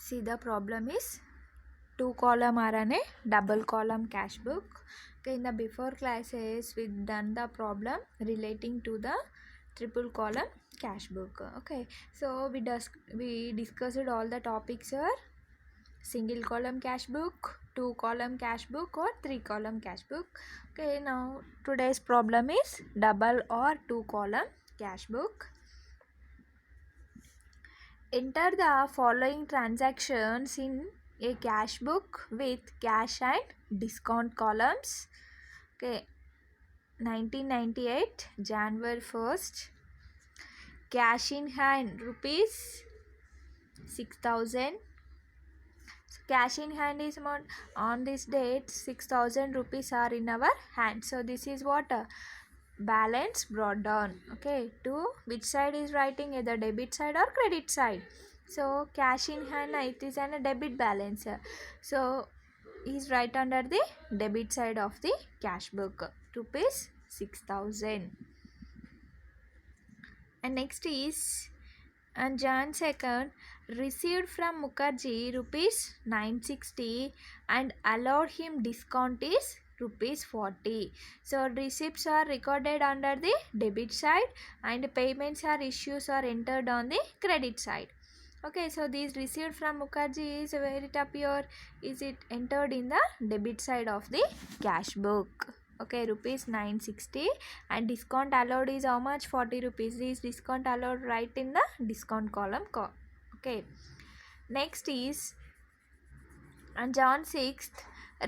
See, the problem is 2-column or a double column cash book. Okay, in the before classes we done the problem relating to the triple column cash book. Okay, so we discussed all the topics here: single column cash book, 2-column cash book, or 3-column cash book. Okay, now today's problem is double or 2-column cash book. Enter the following transactions in a cash book with cash and discount columns. Okay, 1998 January 1st, cash in hand rupees 6,000. So cash in hand is on this date 6,000 rupees are in our hand. So this is what balance brought down. Okay, to which side is writing, either debit side or credit side. So cash in hand it is a debit balance, so is right under the debit side of the cash book, rupees 6,000. And next is on Jan 2nd received from Mukherjee rupees 960 and allowed him discount is rupees 40. So receipts are recorded under the debit side and payments or issues are entered on the credit side. Okay, so these received from Mukherjee is where it appear, is it entered in the debit side of the cash book. Okay, rupees 960 and discount allowed is how much, 40 rupees. This discount allowed right in the discount column. Okay, next is on John 6th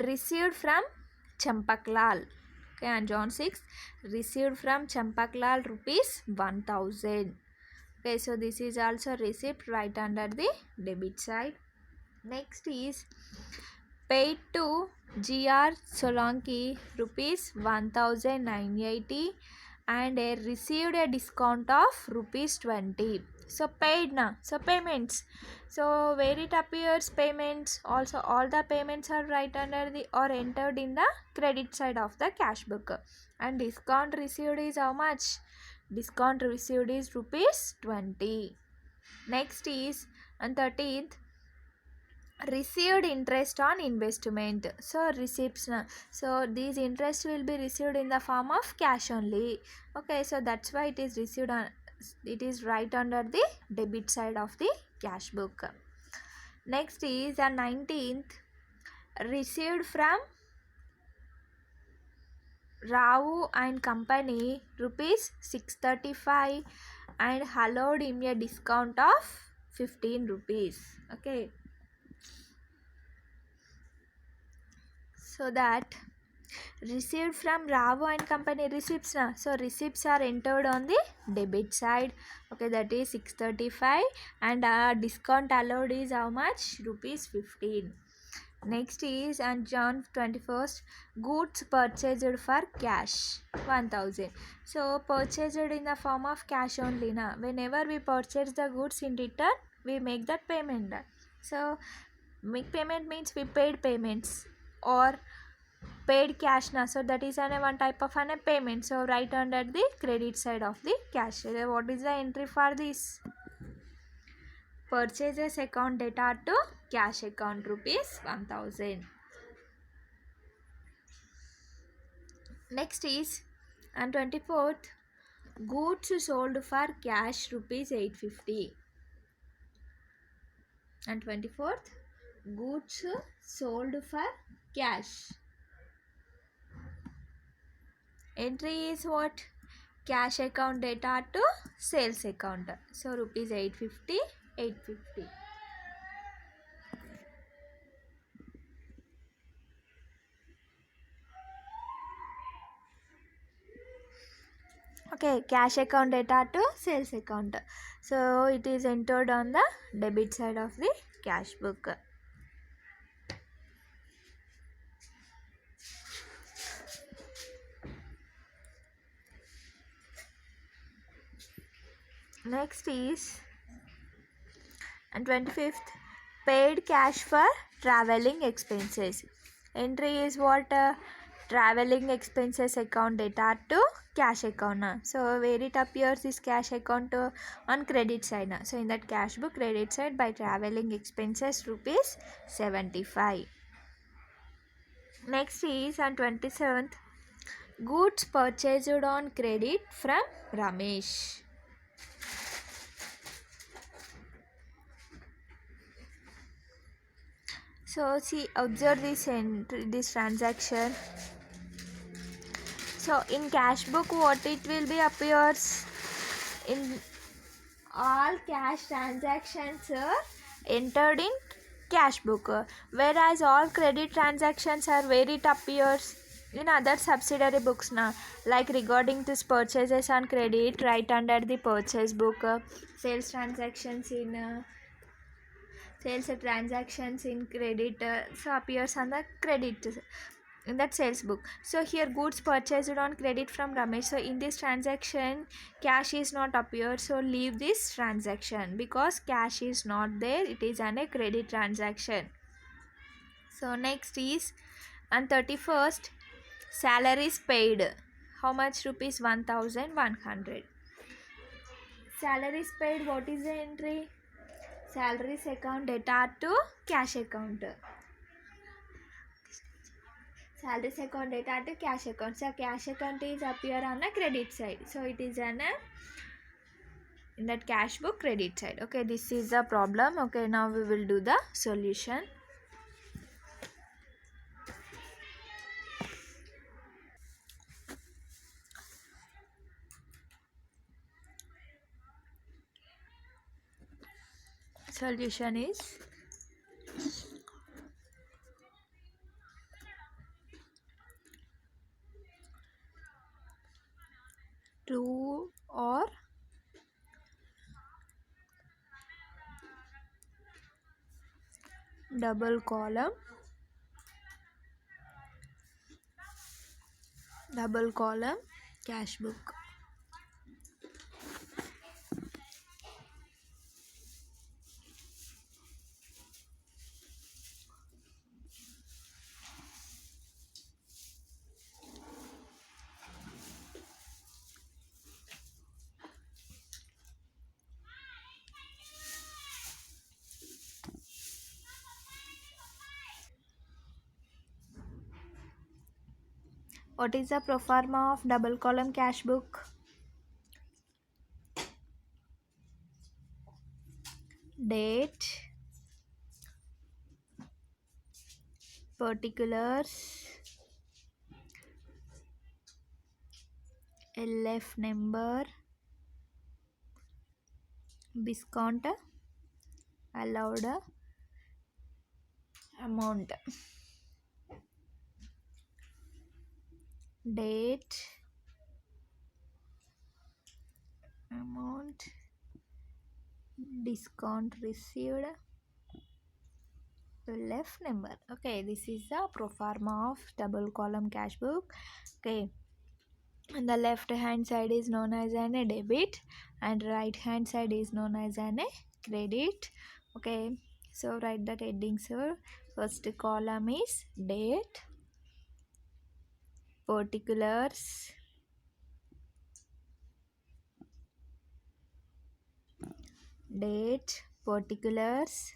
received from Champaklal. Okay, on John 6th received from Champaklal rupees 1,000. Okay, so this is also receipt right under the debit side. Next is paid to GR Solanki rupees 1,980 and received a discount of rupees 20. So paid na, so payments. So where it appears payments, also all the payments are right under the or entered in the credit side of the cash book. And discount received is how much? Discount received is rupees 20. Next is on 13th received interest on investment. So receipts, so these interest will be received in the form of cash only. Okay, so that's why it is received on, it is right under the debit side of the cash book. Next is on 19th received from Rao and company rupees 635 and allowed him a discount of 15 rupees. Okay, so that received from Rao and company receipts na, so receipts are entered on the debit side. Okay, that is 635 and discount allowed is how much, rupees 15. Next is on June 21st goods purchased for cash 1,000. So purchased in the form of cash only na. Whenever we purchase the goods, in return we make that payment. So make payment means we paid payments or paid cash na, so that is one type of a payment. So right under the credit side of the cash. What is the entry for this? Purchases account data to cash account rupees 1,000. Next is on 24th goods sold for cash rupees 850. And 24th goods sold for cash. Entry is what? Cash account data to sales account. So rupees 850, 850. Okay, cash account data to sales account. So it is entered on the debit side of the cash book. Next is and 25th paid cash for traveling expenses. Entry is what? traveling expenses account data to cash account na. So where it appears is cash account on credit side na. So in that cash book credit side by traveling expenses rupees 75. Next is on 27th, goods purchased on credit from Ramesh. So see, observe this transaction. So in cash book what it will be appears in all cash transactions are entered in cash book, whereas all credit transactions are where it appears in other subsidiary books now, like regarding this purchases on credit right under the purchase book, sales transactions in sales transactions in credit so appears on the credit in that sales book. So here goods purchased on credit from Ramesh. So in this transaction cash is not appeared, so leave this transaction because cash is not there, it is an a credit transaction. So next is on 31st, salaries paid. How much rupees? 1100. Salaries paid, what is the entry? Salaries account data to cash account. Salaries account data to cash account. So cash account is appear on a credit side. So it is an in that cash book credit side. Okay, this is the problem. Okay, now we will do the solution. Solution is true or double column cash book. What is the pro forma of double column cash book? Date, particulars, LF number, discount, allowed amount. Date, amount, discount received, left number. Okay, this is the pro forma of double column cash book. Okay, and the left hand side is known as an a debit and right hand side is known as an a credit. Okay, so write that heading, sir. First column is date, particulars, date, particulars,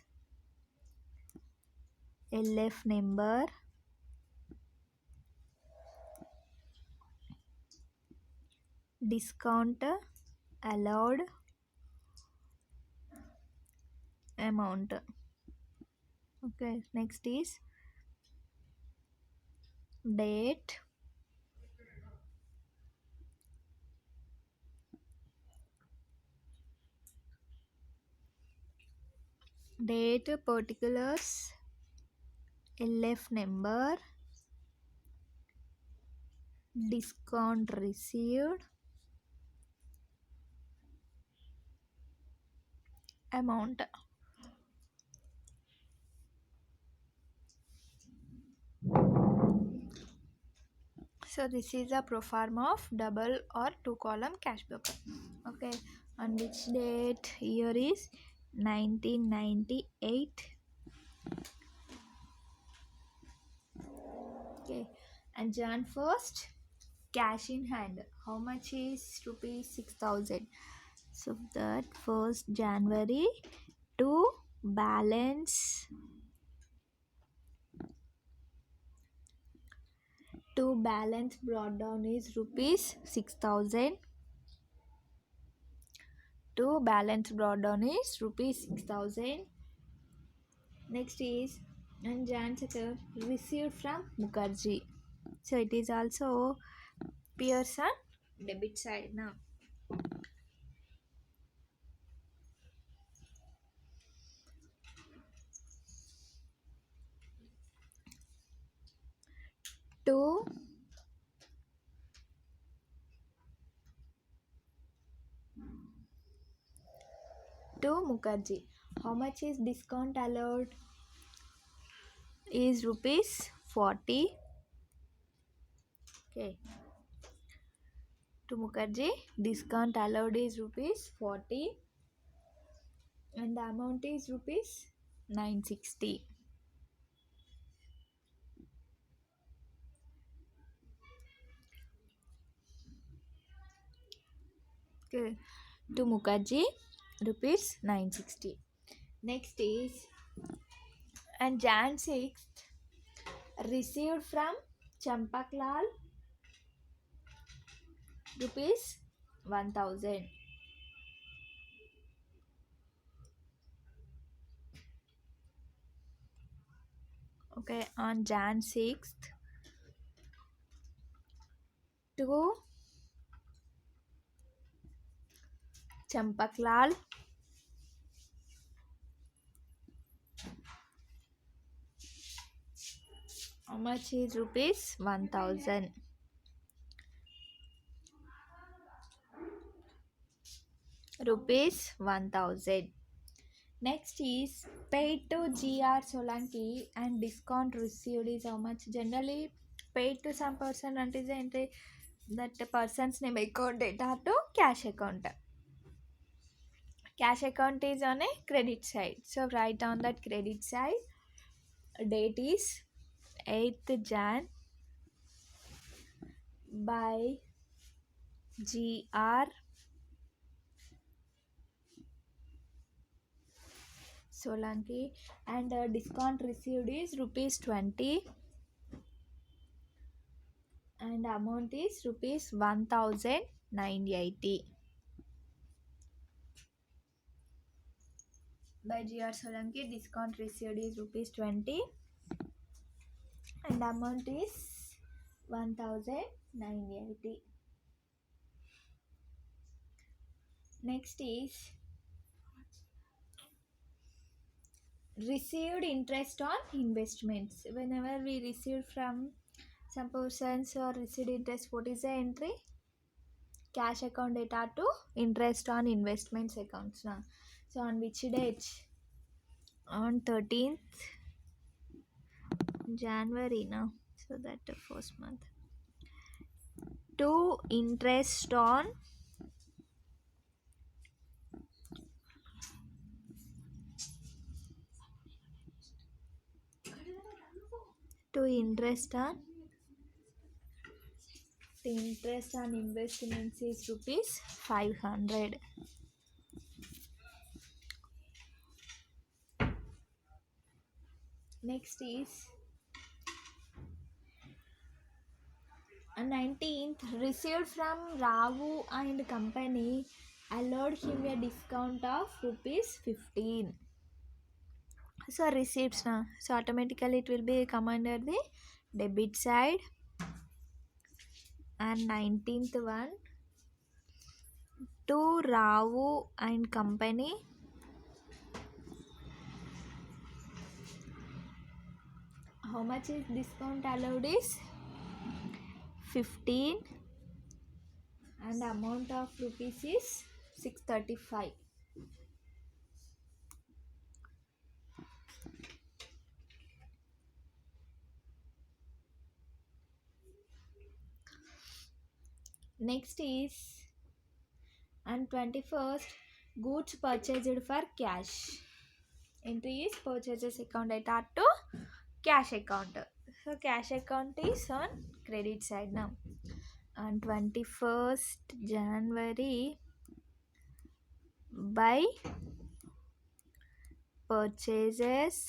LF number, discount, allowed amount. Okay, next is date, particulars, LF number, discount received, amount. So this is a pro forma of double or two column cash book. Okay, on which date? Year is 1998. Okay, And Jan 1st, cash in hand. How much is rupees 6,000? So that 1st January to balance brought down is rupees 6,000. To balance brought down is rupees 6,000. Next is and Jan 2nd received from Mukherjee. So it is also Pearson debit side now. To Mukherjee. How much is discount allowed? Is rupees 40. Okay. To Mukherjee, discount allowed is rupees 40 and the amount is rupees 960. Okay. To Mukherjee, rupees 960. Next is and Jan 6th received from Champaklal rupees 1000. Okay, on Jan 6th to Champaklal how much is rupees 1000. Rupees 1000. Next is paid to GR Solanki and discount received is how much? Generally paid to some person and is the entry that the person's name account data to cash account. Cash account is on a credit side. So write down that credit side. Date is 8th Jan by GR Solanki and discount received is rupees 20 and amount is rupees 1980. By GR Solanki, discount received is rupees 20 and amount is 1980. Next is received interest on investments. Whenever we receive from some persons or received interest, what is the entry? Cash account data to interest on investments accounts now. So on which date? On 13th January now. So that the first month. To interest on interest on investments is rupees 500. Next is 19th received from Ravu and company allowed him a discount of rupees 15. So receipts now. So automatically it will be come under the debit side. And 19th one to Ravu and company how much is discount allowed is 15 and amount of rupees is 635. Next is and 21st goods purchased for cash. Entry is purchases account data to cash account. So cash account is on credit side now. On 21st January, by purchases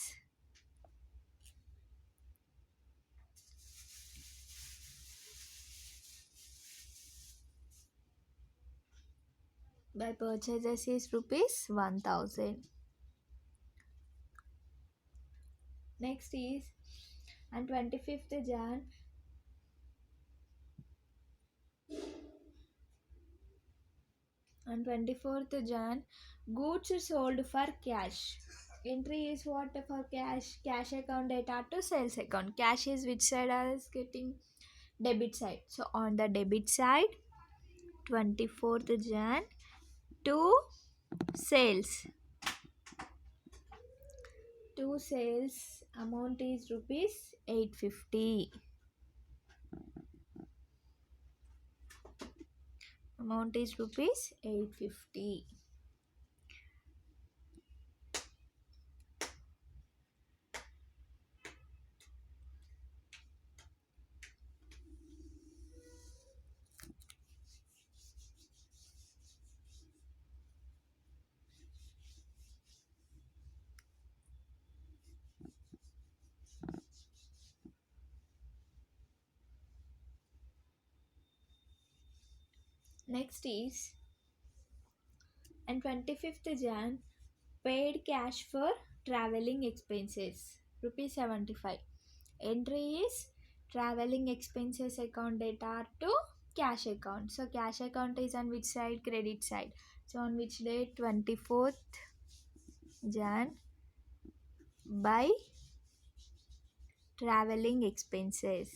is rupees 1000. Next is on 25th Jan, on 24th Jan, goods sold for cash. Entry is what for cash? Cash account data to sales account. Cash is which side is getting? Debit side. So on the debit side, 24th Jan to sales. To sales amount is rupees 850. Amount is rupees 850. Next is and 25th Jan, paid cash for traveling expenses rupees 75. Entry is traveling expenses account data to cash account. So cash account is on which side? Credit side. So on which date? 24th Jan, by traveling expenses.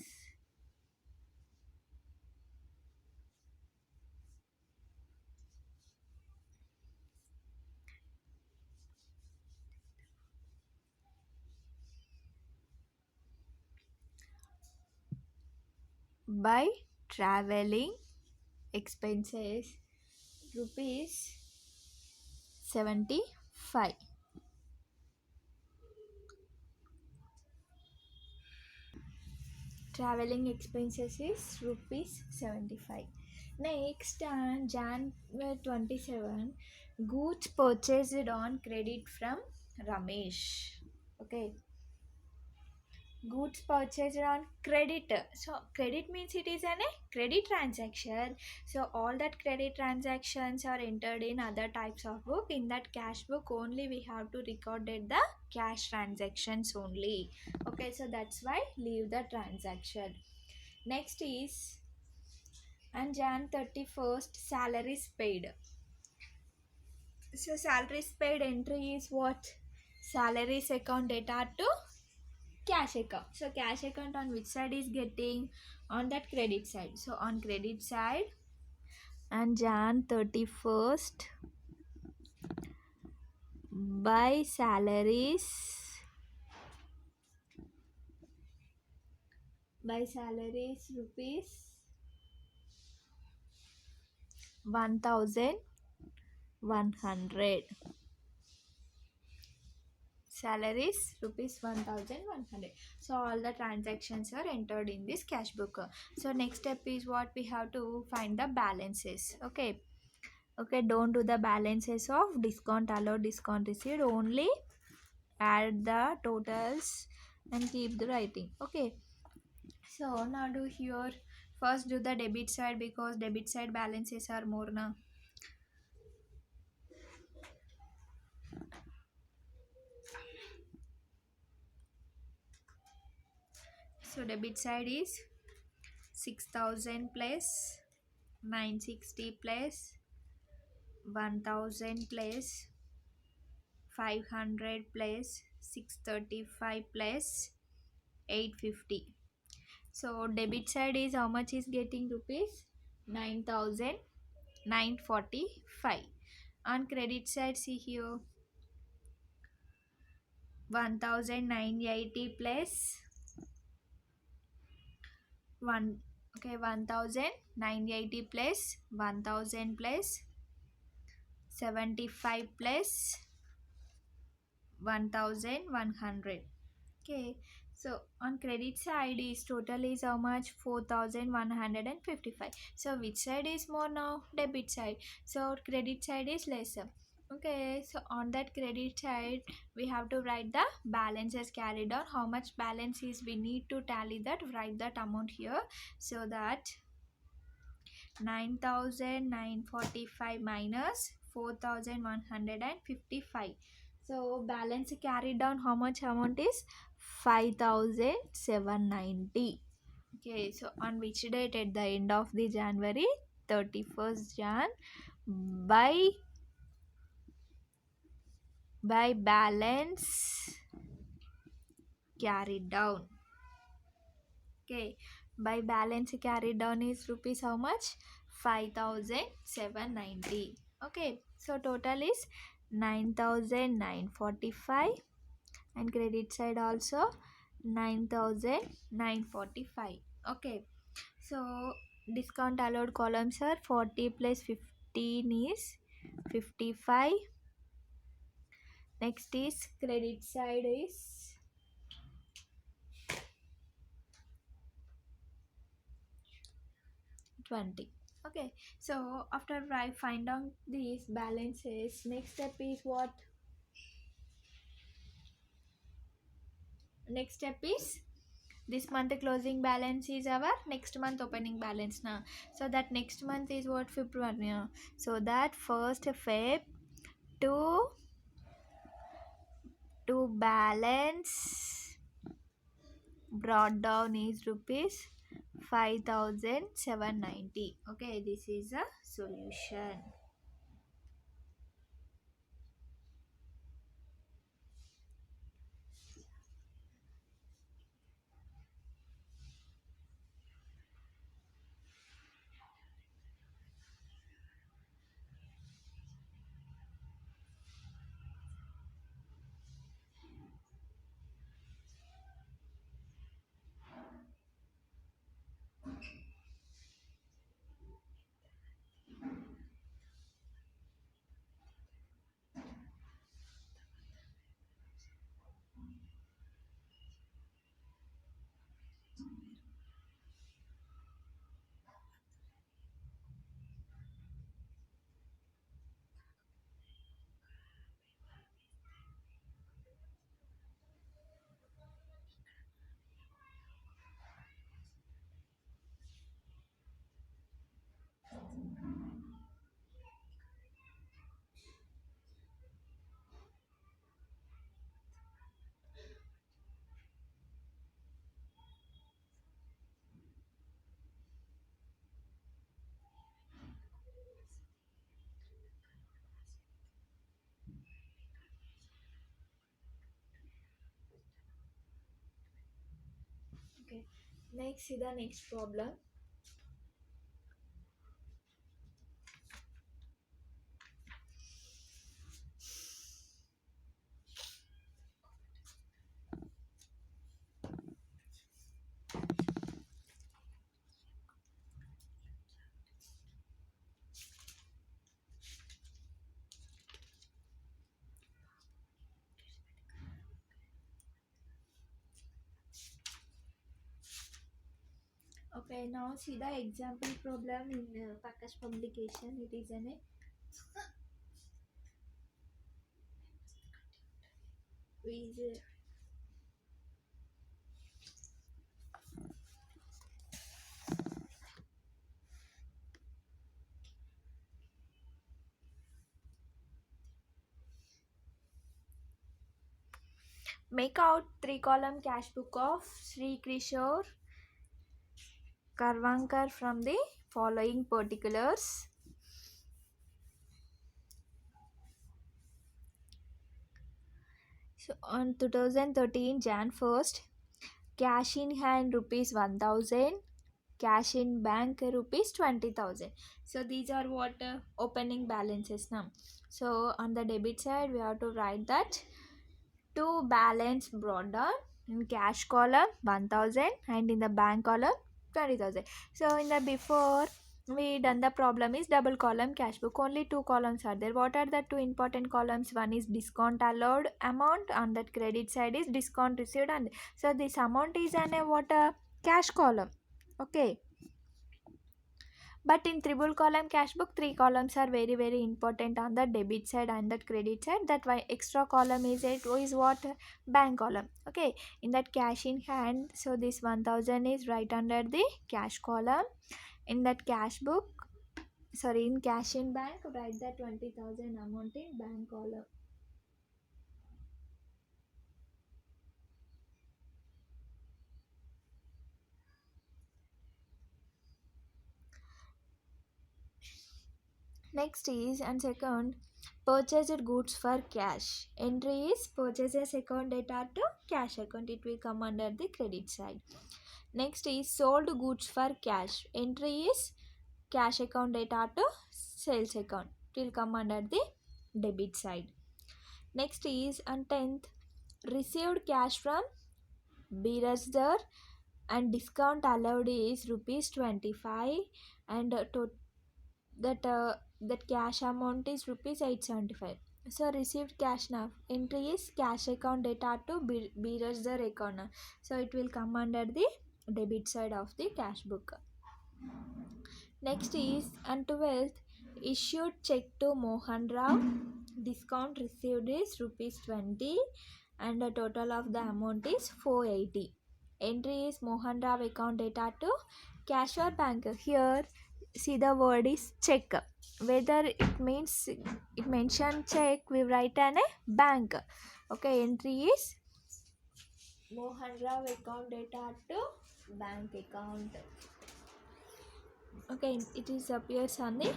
By traveling expenses rupees 75. Traveling expenses is rupees 75. Next, on January 27, goods purchased on credit from Ramesh. Okay, goods purchased on credit. So credit means it is a credit transaction. So all that credit transactions are entered in other types of book. In that cash book only we have to record it the cash transactions only. Okay, so that's why leave the transaction. Next is and Jan 31st, salaries paid. So salaries paid entry is what? Salaries account data to cash account. So cash account on which side is getting? On that credit side. So on credit side and Jan 31st, by salaries rupees 1100. Salaries rupees 1100. So all the transactions are entered in this cash book. So next step is what? We have to find the balances. Okay, don't do the balances of discount allowed, discount received. Only add the totals and keep the writing. Okay, so now do here. First do the debit side because debit side balances are more now. So debit side is 6000 plus 960 plus 1000 plus 500 plus 635 plus 850. So debit side is how much is getting? Rupees 9945. On credit side, see here 1980 plus 1. Okay, 1980 plus 1000 plus 75 plus 1100. Okay, So on credit side is total is how much? 4155. So which side is more now? Debit side. So credit side is lesser. Okay, so on that credit side we have to write the balances carried on. How much balance is we need to tally that, write that amount here. So that 9945 minus 4155. So balance carried down, how much amount is 5790. Okay, so on which date? At the end of the January, 31st Jan, by balance carried down. Okay, by balance carried down is rupees how much? 5790. Okay, so total is 9945, and credit side also 9945. Okay, so discount allowed columns are 40 plus 15 is 55. Next is credit side is 20. Okay, so after I find out these balances, next step is what? Next step is this month closing balance is our next month opening balance now. So that next month is what? February. So that first Feb to balance brought down is rupees 5790. Okay, this is a solution. Okay, next see the next problem. Okay, now see the example problem in Package publication. It is an is make out 3-column cash book of Sri Kishore Karvankar from the following particulars. So on 2013 Jan 1st, cash in hand rupees 1000, cash in bank rupees 20,000. So these are what opening balances now. So on the debit side we have to write that to balance brought down in cash column 1000 and in the bank column 20,000. So in the before we done the problem is double column cash book. Only two columns are there. What are the two important columns? One is discount allowed amount, on that credit side is discount received, and so this amount is an a what a cash column. Okay, but in triple column cash book, three columns are very important on the debit side and that credit side. That why extra column is what bank column. Okay, in that cash in hand, so this 1000 is right under the cash column. In that cash book, sorry, in cash in bank, write the 20,000 amount in bank column. Next is, and second, purchased goods for cash. Entry is purchases account data to cash account. It will come under the credit side. Next is sold goods for cash. Entry is cash account data to sales account. It will come under the debit side. Next is, and 10th, received cash from Beresder and discount allowed is rupees 25, and that cash amount is rupees 875. So received cash now, entry is cash account data to Beresder account, so it will come under the debit side of the cash book. Next is, and 12th, issued check to Mohan Rao, discount received is rupees 20, and the total of the amount is 480. Entry is Mohan Rao account data to cash or bank. Here see the word is check, whether it means it mention check, we write an a bank. Okay, entry is Mohan Rao account data to bank account. Okay, it is appears on the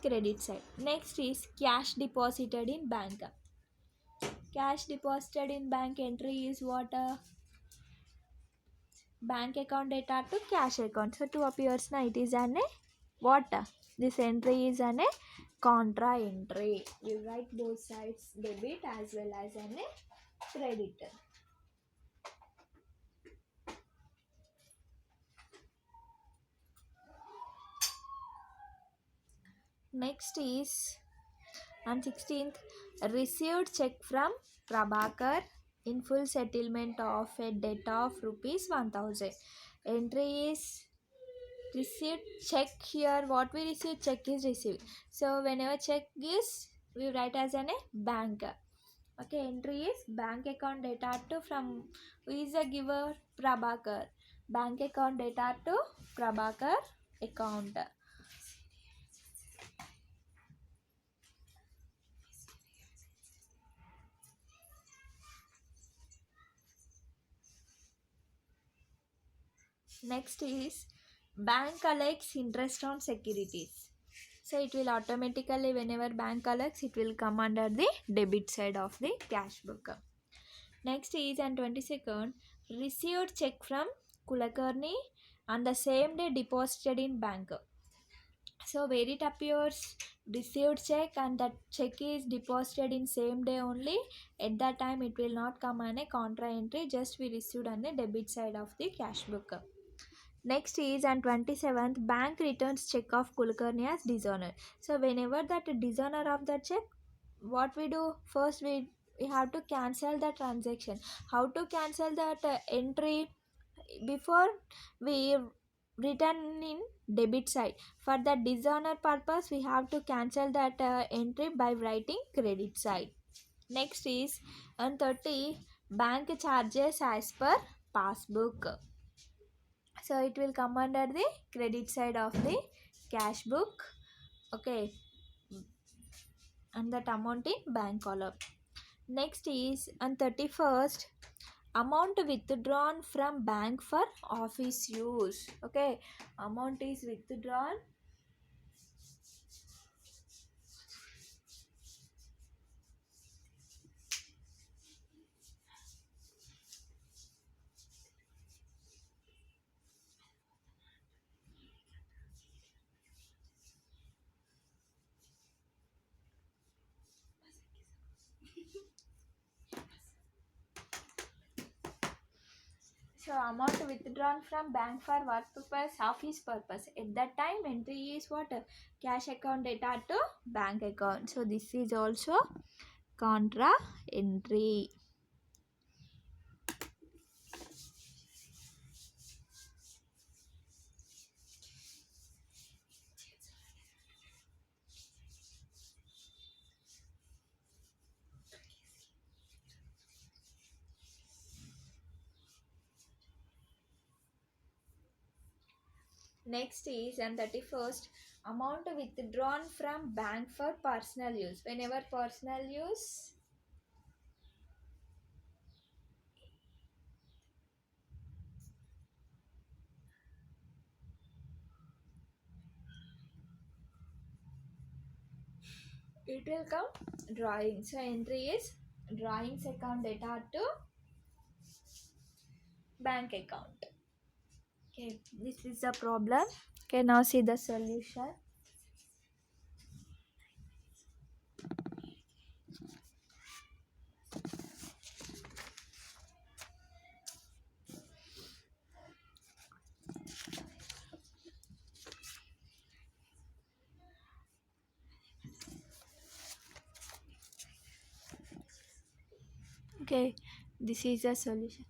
credit side. Next is cash deposited in bank. Cash deposited in bank, entry is what bank account data to cash account. So two appears now, it is an a what this entry is an a contra entry. You write both sides, debit as well as an a credit. Next is, and 16th, received check from Prabhakar in full settlement of a debt of rupees 1000. Entry is received check. Here what we receive, check is received, so whenever check is, we write as an a bank. Okay, entry is bank account data to from, who is the giver, Prabhakar. Bank account data to Prabhakar account. Next is bank collects interest on securities. So it will automatically, whenever bank collects, it will come under the debit side of the cash book. Next is, and 22nd, received check from Kulakarni on the same day deposited in bank. So where it appears received check and that check is deposited in same day only, at that time it will not come on a contra entry, just we received on the debit side of the cash book. Next is, on 27th, bank returns check of Kulkarni as dishonor. So whenever that dishonor of the check, what we do first, we have to cancel the transaction. How to cancel that entry? Before we return in debit side, for the dishonor purpose we have to cancel that entry by writing credit side. Next is, on 30, bank charges as per passbook. So it will come under the credit side of the cash book. Okay, and that amount in bank column. Next is, on 31st, amount withdrawn from bank for office use. Okay, amount is withdrawn So amount withdrawn from bank for what purpose? Office purpose. At that time, entry is what? Cash account data to bank account. So this is also contra entry. Next is and 31st amount withdrawn from bank for personal use. Whenever personal use, it will come drawing. So entry is drawings account data to bank account. Okay, this is the problem. Okay, now see the solution. Okay, this is the solution.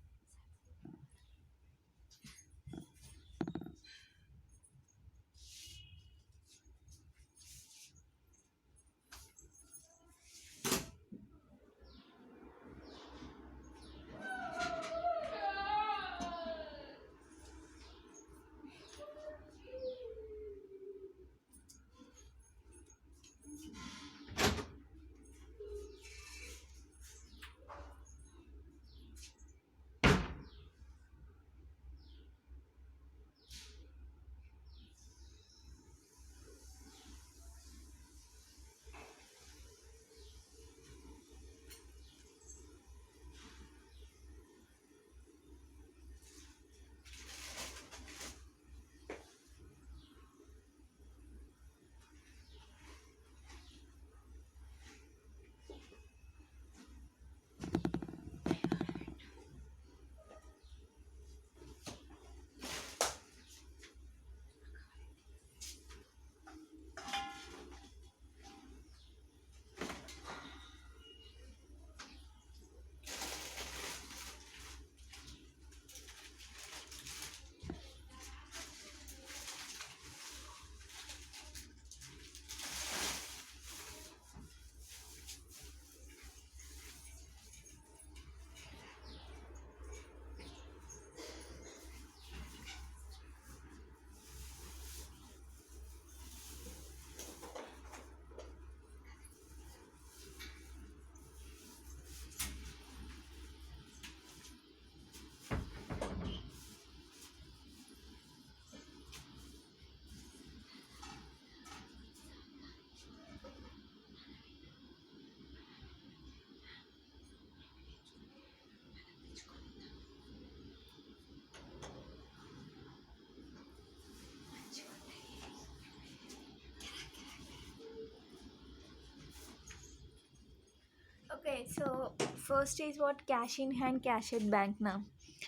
Okay, so first is what cash in hand, cash at bank now.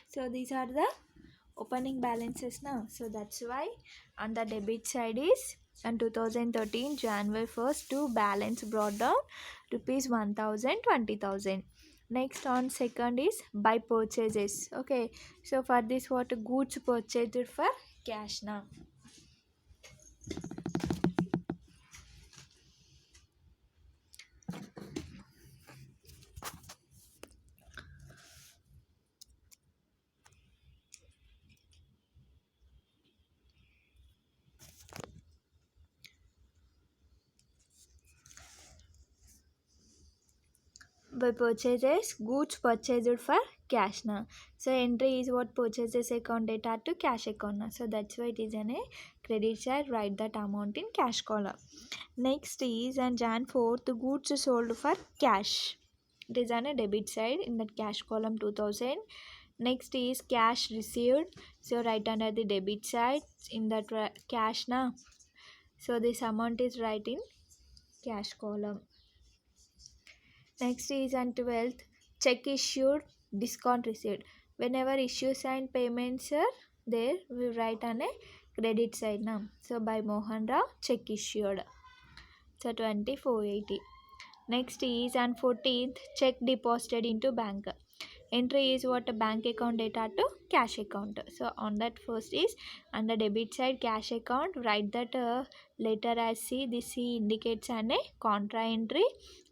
So these are the opening balances now. So that's why on the debit side is on 2013 January 1st to balance brought down rupees 1000 20,000. Next on second is by purchases. Okay, so for this what goods purchased for cash now. By purchases goods purchased for cash now. So entry is what purchases account data to cash account now. So that's why it is an a credit side, write that amount in cash column. Next is and Jan 4th the goods sold for cash. It is on a debit side in that cash column 2000. Next is cash received. So right under the debit side in that cash now. So this amount is right in cash column. Next is on 12th check issued, discount received. whenever issues and payments are there, we write on a credit side now. So by Mohan Rao, check issued. So 2480. Next is on 14th, check deposited into bank. Entry is what, a bank account data to cash account. So on that first is on the debit side cash account, write that letter as C. This C indicates an a contra entry,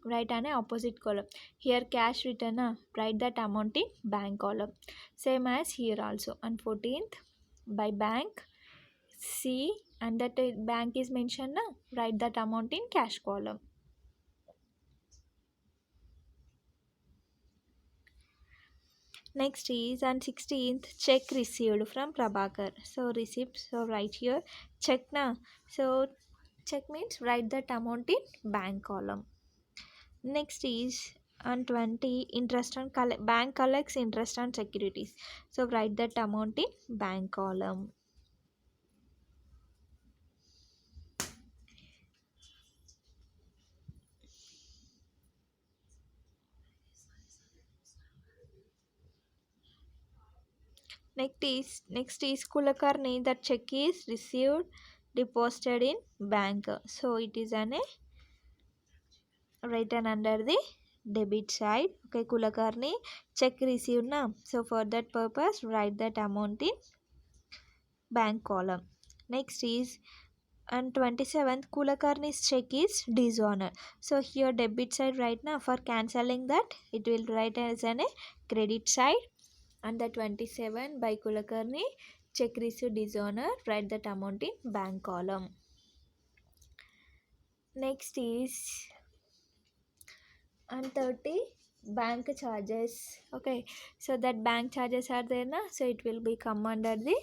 write on a opposite column. Here cash return, write that amount in bank column. Same as here also on 14th by bank C, and that bank is mentioned, write that amount in cash column. Next is on 16th, check received from Prabhakar. So receipt, so right here check na. So check means write that amount in bank column. Next is on 20, interest on bank collects interest on securities. So write that amount in bank column. Next is Kulakarni, that check is received deposited in bank. So it is an a written under the debit side. Okay, Kulakarni, check received now. So for that purpose, write that amount in bank column. Next is on 27th, Kulakarni's check is dishonored. So here debit side right now, for cancelling that, it will write as an a credit side. And the 27 by Kulakarni, check received dishonor, write that amount in bank column. Next is on 30, bank charges. Okay, so that bank charges are there na, so it will be come under the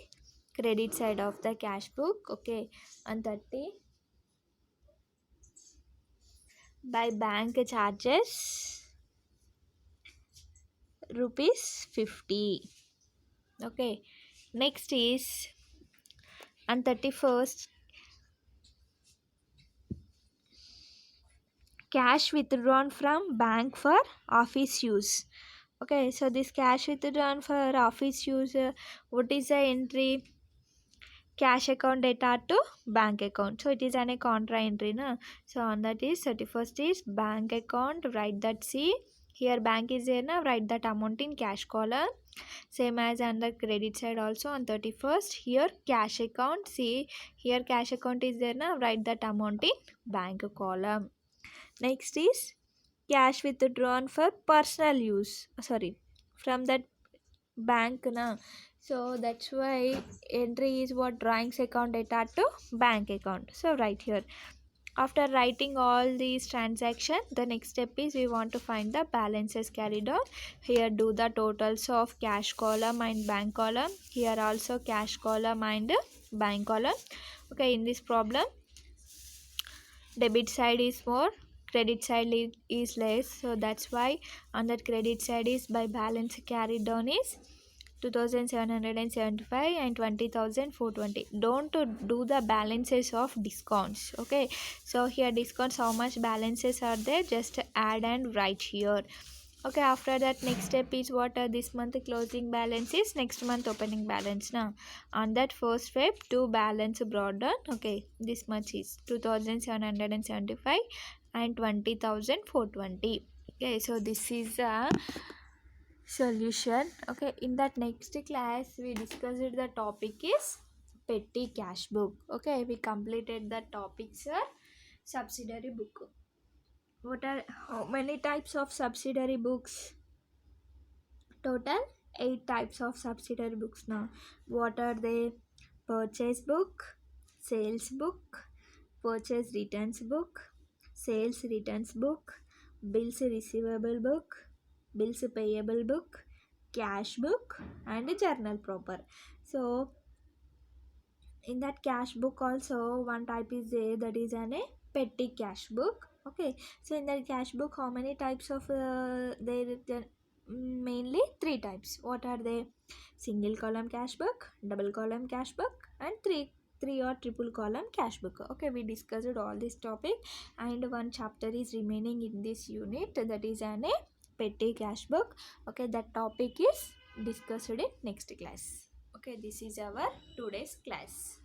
credit side of the cash book. Okay, on 30 by bank charges rupees 50. Okay, next is on 31st, cash withdrawn from bank for office use. Okay, so this cash withdrawn for office use, what is the entry? Cash account data to bank account. So it is an a contra entry na. So on that is 31st is bank account, write that C. Here bank is there na, write that amount in cash column. Same as on the credit side also on 31st. Here cash account, see here cash account is there na, write that amount in bank column. Next is cash withdrawn for personal use. Sorry, from that bank na. So that's why entry is what, drawings account data to bank account. So right here, after writing all these transactions, the next step is we want to find the balances carried on. Here do the totals of cash column and bank column. Here also cash column and bank column. Okay, in this problem debit side is more, credit side is less, so that's why on that credit side is by balance carried on is 2775 and 20,420. Don't do the balances of discounts. Okay, so here discounts, how much balances are there, just add and write here. Okay, after that next step is what, this month closing balance is next month opening balance now. On that first step, two balance brought down. Okay, this much is 2775 and 20,420. Okay, so this is a solution. Okay, in that next class we discussed the topic is petty cash book. Okay, we completed the topic, sir. Subsidiary book. What are, how many types of subsidiary books? Total 8 types of subsidiary books now. What are they? Purchase book, sales book, purchase returns book, sales returns book, bills receivable book, bills payable book, cash book, and a journal proper. So in that cash book also one type is there, that is a petty cash book. Okay, so in that cash book how many types of there mainly three types. What are they? Single column cash book, double column cash book, and three or triple column cash book. Okay, we discussed all this topic, and one chapter is remaining in this unit, that is a petty cash book. Okay, that topic is discussed in next class. Okay, this is our today's class.